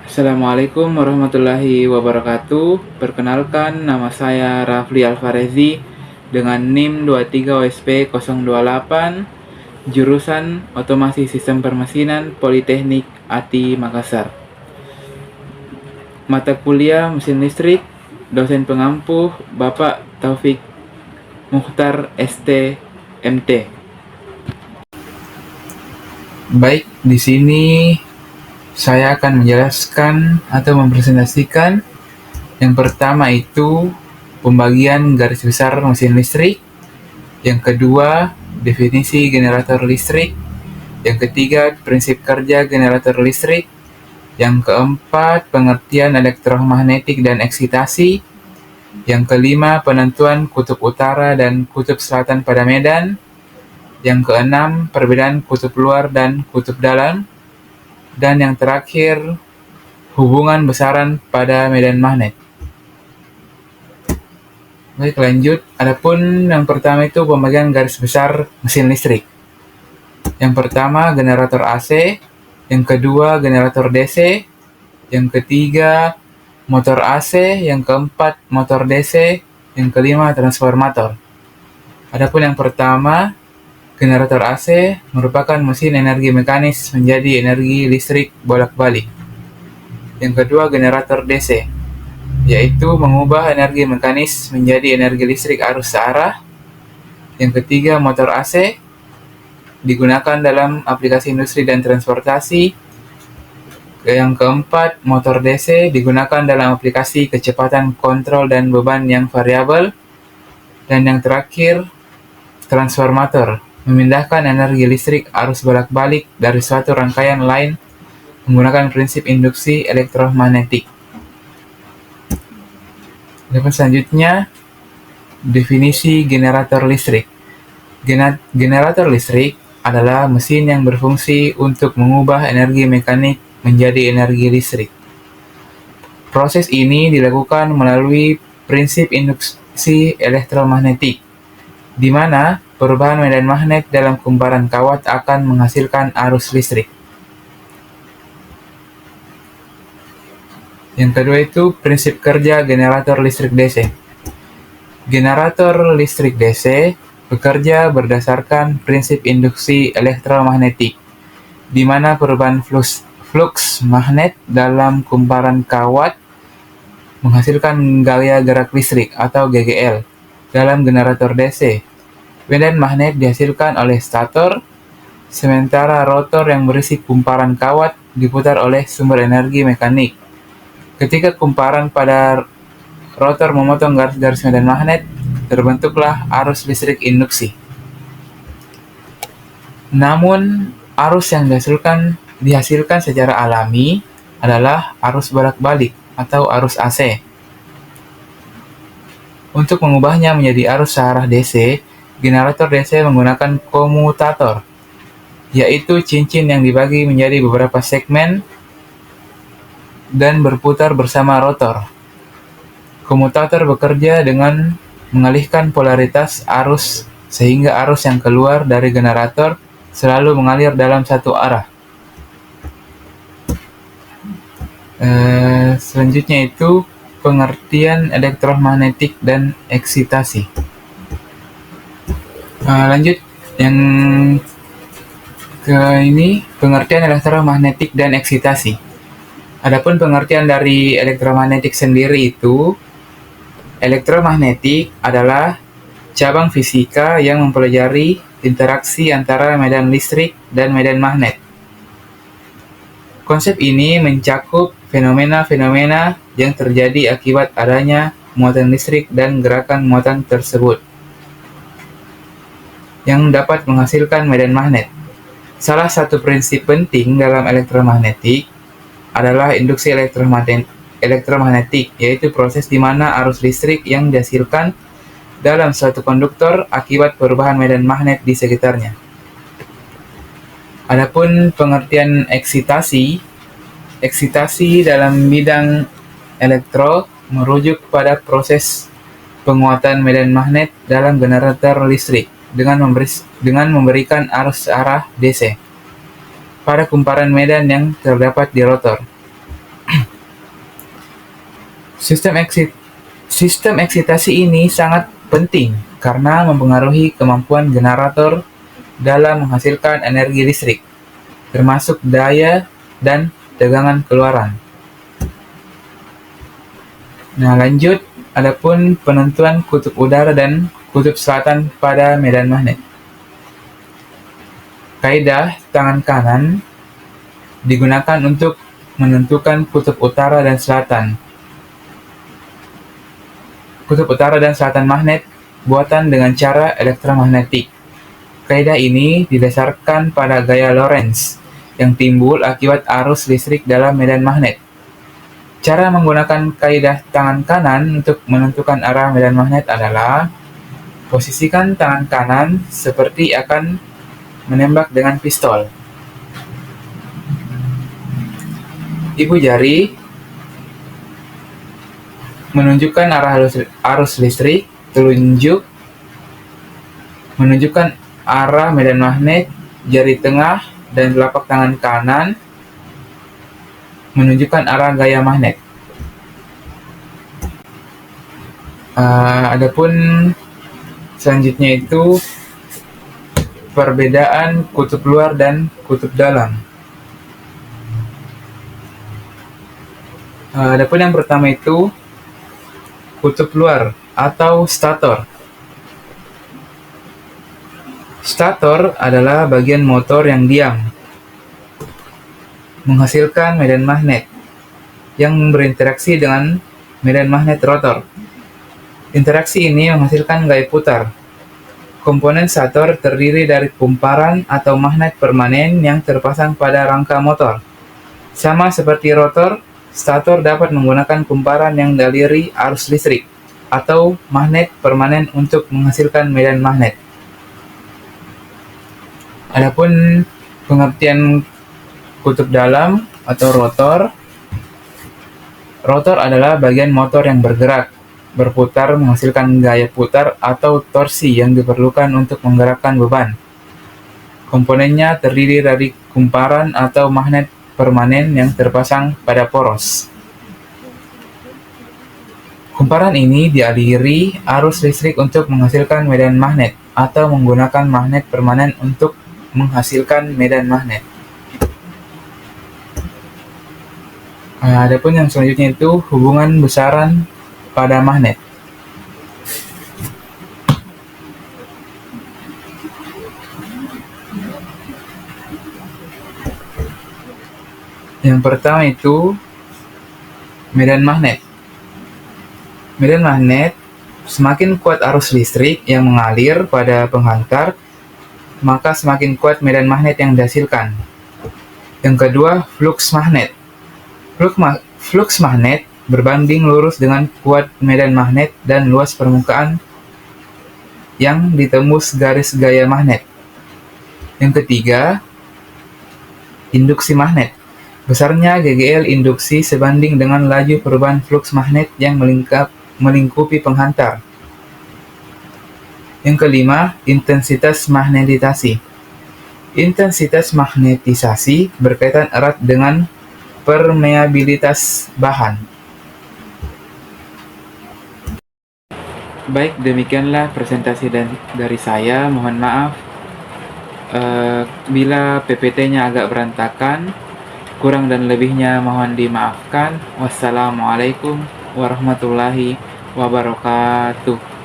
Assalamualaikum warahmatullahi wabarakatuh. Perkenalkan, nama saya Rafli Alfarezi dengan NIM 23OSP028, jurusan Otomasi Sistem Permesinan Politeknik ATI Makassar. Mata kuliah Mesin Listrik, dosen pengampu Bapak Taufik Mukhtar ST MT. Baik, di sini saya akan menjelaskan atau mempresentasikan yang pertama itu pembagian garis besar mesin listrik, yang kedua definisi generator listrik, yang ketiga prinsip kerja generator listrik, yang keempat pengertian elektromagnetik dan eksitasi, yang kelima penentuan kutub utara dan kutub selatan pada medan, yang keenam perbedaan kutub luar dan kutub dalam, dan yang terakhir hubungan besaran pada medan magnet. Baik, lanjut. Adapun yang pertama itu pembagian garis besar mesin listrik. Yang pertama generator AC, yang kedua generator DC, yang ketiga motor AC, yang keempat motor DC, yang kelima transformator. Adapun yang pertama, generator AC merupakan mesin energi mekanis menjadi energi listrik bolak-balik. Yang kedua generator DC, yaitu mengubah energi mekanis menjadi energi listrik arus searah. Yang ketiga motor AC, digunakan dalam aplikasi industri dan transportasi. Yang keempat motor DC, digunakan dalam aplikasi kecepatan kontrol dan beban yang variabel. Dan yang terakhir transformator, memindahkan energi listrik arus bolak-balik dari suatu rangkaian lain menggunakan prinsip induksi elektromagnetik. Adapun selanjutnya, definisi generator listrik. Generator listrik adalah mesin yang berfungsi untuk mengubah energi mekanik menjadi energi listrik. Proses ini dilakukan melalui prinsip induksi elektromagnetik, di mana perubahan medan magnet dalam kumparan kawat akan menghasilkan arus listrik. Yang kedua itu prinsip kerja generator listrik DC. Generator listrik DC bekerja berdasarkan prinsip induksi elektromagnetik, di mana perubahan flux magnet dalam kumparan kawat menghasilkan gaya gerak listrik atau GGL. Dalam generator DC, medan magnet dihasilkan oleh stator, sementara rotor yang berisi kumparan kawat diputar oleh sumber energi mekanik. Ketika kumparan pada rotor memotong garis-garis medan magnet, terbentuklah arus listrik induksi. Namun, arus yang dihasilkan secara alami adalah arus bolak-balik atau arus AC. Untuk mengubahnya menjadi arus searah DC, generator DC menggunakan komutator, yaitu cincin yang dibagi menjadi beberapa segmen dan berputar bersama rotor. Komutator bekerja dengan mengalihkan polaritas arus sehingga arus yang keluar dari generator selalu mengalir dalam satu arah. Selanjutnya itu pengertian elektromagnetik dan eksitasi. Lanjut yang ke ini, pengertian elektromagnetik dan eksitasi. Adapun pengertian dari elektromagnetik sendiri itu, elektromagnetik adalah cabang fisika yang mempelajari interaksi antara medan listrik dan medan magnet. Konsep ini mencakup fenomena-fenomena yang terjadi akibat adanya muatan listrik dan gerakan muatan tersebut yang dapat menghasilkan medan magnet. Salah satu prinsip penting dalam elektromagnetik adalah induksi elektromagnetik, yaitu proses di mana arus listrik yang dihasilkan dalam suatu konduktor akibat perubahan medan magnet di sekitarnya. Adapun pengertian eksitasi dalam bidang elektro merujuk pada proses penguatan medan magnet dalam generator listrik dengan memberikan arus searah DC pada kumparan medan yang terdapat di rotor. Sistem eksitasi ini sangat penting karena mempengaruhi kemampuan generator dalam menghasilkan energi listrik, termasuk daya dan tegangan keluaran. Nah, lanjut, adapun penentuan kutub utara dan kutub selatan pada medan magnet. Kaidah tangan kanan digunakan untuk menentukan kutub utara dan selatan. Kutub utara dan selatan magnet buatan dengan cara elektromagnetik. Kaidah ini didasarkan pada gaya Lorentz yang timbul akibat arus listrik dalam medan magnet. Cara menggunakan kaidah tangan kanan untuk menentukan arah medan magnet adalah posisikan tangan kanan seperti akan menembak dengan pistol. Ibu jari menunjukkan arah arus listrik, telunjuk menunjukkan arah medan magnet, jari tengah dan telapak tangan kanan menunjukkan arah gaya magnet. Adapun selanjutnya itu perbedaan kutub luar dan kutub dalam. Adapun yang pertama itu kutub luar atau stator. Stator adalah bagian motor yang diam, menghasilkan medan magnet yang berinteraksi dengan medan magnet rotor. Interaksi ini menghasilkan gaya putar. Komponen stator terdiri dari kumparan atau magnet permanen yang terpasang pada rangka motor. Sama seperti rotor, stator dapat menggunakan kumparan yang dialiri arus listrik atau magnet permanen untuk menghasilkan medan magnet. Adapun pengertian kutub dalam atau rotor. Rotor adalah bagian motor yang bergerak, berputar menghasilkan gaya putar atau torsi yang diperlukan untuk menggerakkan beban. Komponennya terdiri dari kumparan atau magnet permanen yang terpasang pada poros. Kumparan ini dialiri arus listrik untuk menghasilkan medan magnet atau menggunakan magnet permanen untuk menghasilkan medan magnet. Adapun yang selanjutnya itu hubungan besaran pada magnet. Yang pertama itu medan magnet. Medan magnet, semakin kuat arus listrik yang mengalir pada penghantar, maka semakin kuat medan magnet yang dihasilkan. Yang kedua, flux magnet. Flux magnet berbanding lurus dengan kuat medan magnet dan luas permukaan yang ditembus garis gaya magnet. Yang ketiga, induksi magnet. Besarnya GGL induksi sebanding dengan laju perubahan flux magnet yang melingkupi penghantar. Yang kelima, intensitas magnetisasi. Intensitas magnetisasi berkaitan erat dengan permeabilitas bahan. Baik, demikianlah presentasi dari saya. Mohon maaf bila PPT-nya agak berantakan. Kurang dan lebihnya mohon dimaafkan. Wassalamualaikum warahmatullahi wabarakatuh.